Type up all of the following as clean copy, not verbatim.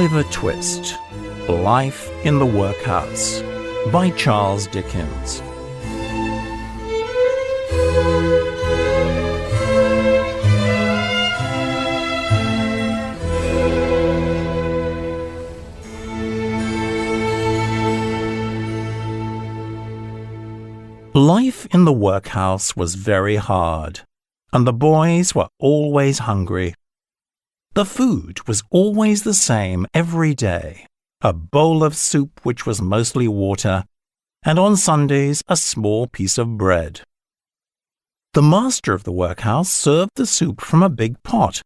Oliver Twist, Life in the Workhouse by Charles Dickens. Life in the workhouse was very hard, and the boys were always hungry. The food was always the same every day, a bowl of soup which was mostly water, and on Sundays a small piece of bread. The master of the workhouse served the soup from a big pot,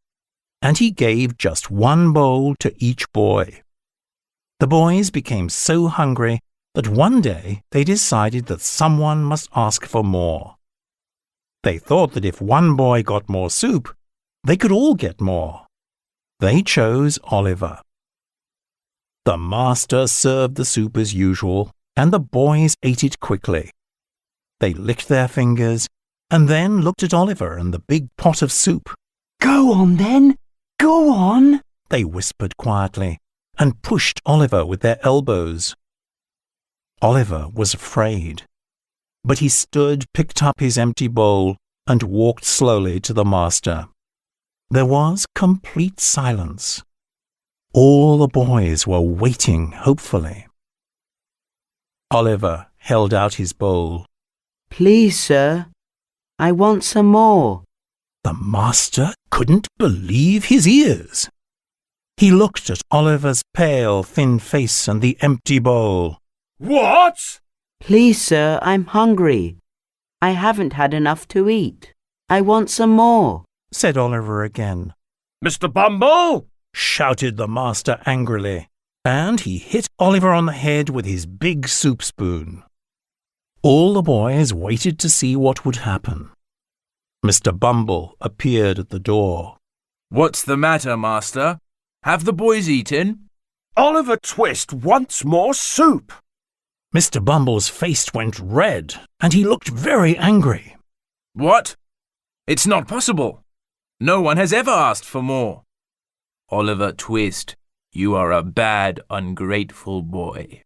and he gave just one bowl to each boy. The boys became so hungry that one day they decided that someone must ask for more. They thought that if one boy got more soup, they could all get more. They chose Oliver. The master served the soup as usual, and the boys ate it quickly. They licked their fingers and then looked at Oliver and the big pot of soup. "Go on then, go on," they whispered quietly and pushed Oliver with their elbows. Oliver was afraid, but he stood, picked up his empty bowl, and walked slowly to the master. There was complete silence. All the boys were waiting hopefully. Oliver held out his bowl. "Please, sir, I want some more." The master couldn't believe his ears. He looked at Oliver's pale, thin face and the empty bowl. "What?" "Please, sir, I'm hungry. I haven't had enough to eat. I want some more," said Oliver again. "Mr. Bumble!" shouted the master angrily, and he hit Oliver on the head with his big soup spoon. All the boys waited to see what would happen. Mr. Bumble appeared at the door. "What's the matter, master? Have the boys eaten?" "Oliver Twist wants more soup." Mr. Bumble's face went red, and he looked very angry. "What? It's not possible. No one has ever asked for more. Oliver Twist, you are a bad, ungrateful boy."